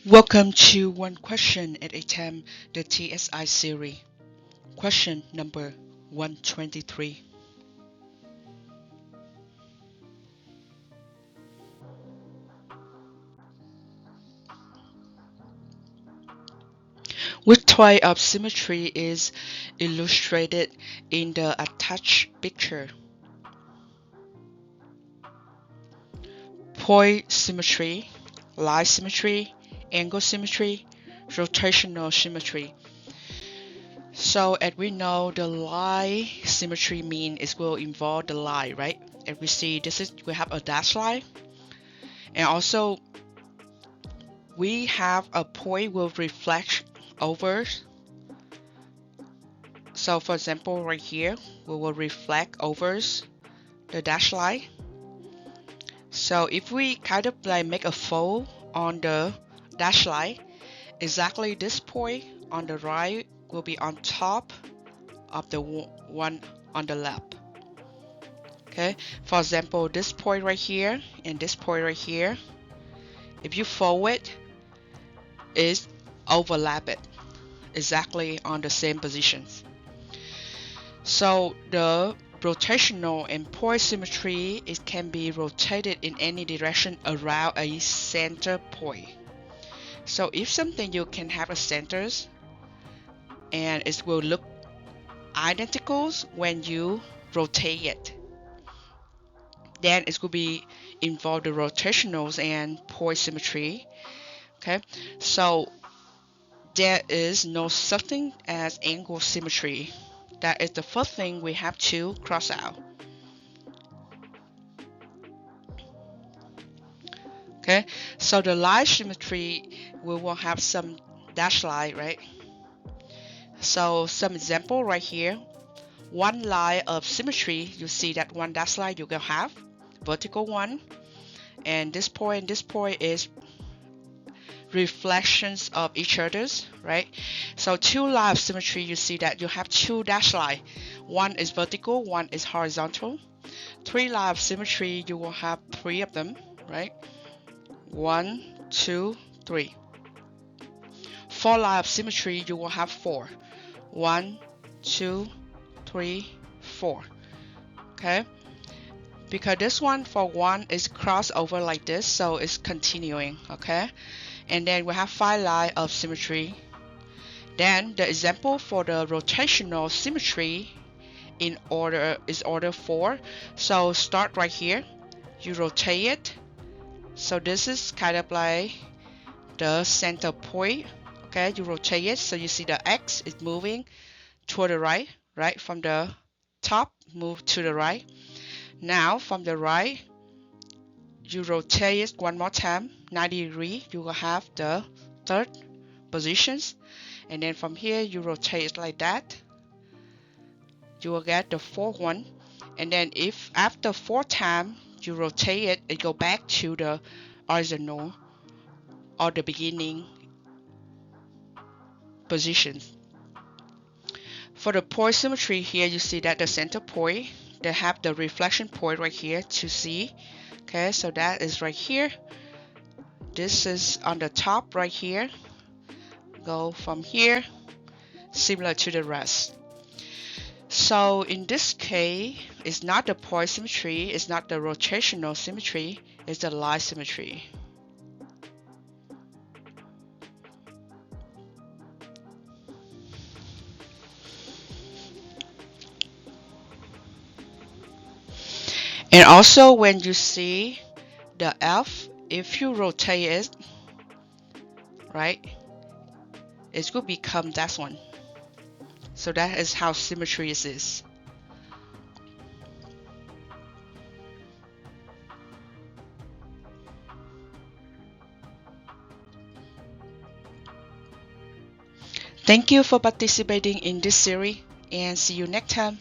Welcome to One Question at a Time, the TSI series. Question number 123. Which type of symmetry is illustrated in the attached picture? Point symmetry, line symmetry, angle symmetry, rotational symmetry. So as we know, the line symmetry mean it will involve the line, right? And we see we have a dashed line, and also we have a point will reflect over. So for example, right here, we will reflect over the dashed line. So if we kind of like make a fold on the dashed line, exactly this point on the right will be on top of the one on the left. Okay, for example, this point right here and this point right here, if you fold it, is overlap it exactly on the same positions. So the rotational and point symmetry, it can be rotated in any direction around a center point. So if something you can have a centers and it will look identical when you rotate it, then it will be involve the rotationals and point symmetry. Okay, so there is no such thing as angle symmetry. That is the first thing we have to cross out. Okay, so the line symmetry, we will have some dashed line, right? So some example right here, one line of symmetry, you see that one dashed line you can have vertical one, and this point is reflections of each other's, right? So two line of symmetry, you see that you have two dashed line, one is vertical, one is horizontal. Three line of symmetry, you will have three of them, right? 1, 2, 3. Four line of symmetry, you will have 4. 1, 2, 3, 4. Okay, because this one for one is crossover like this, so it's continuing. Okay, and then we have 5 line of symmetry. Then the example for the rotational symmetry in order is order 4. So start right here, you rotate it. So this is kind of like the center point. Okay, you rotate it, so you see the X is moving toward the right, right? From the top, move to the right. Now from the right, you rotate it one more time, 90 degrees. You will have the third positions. And then from here, you rotate it like that. You will get the fourth one. And then if after 4 times, you rotate it, it go back to the original or the beginning positions. For the point symmetry here, you see that the center point, they have the reflection point right here to see. Okay, so that is right here. This is on the top right here. Go from here, similar to the rest. So in this case, it's not the point symmetry, it's not the rotational symmetry, it's the line symmetry. And also when you see the F, if you rotate it, right, it will become that one. So that is how symmetry is. Thank you for participating in this series and see you next time.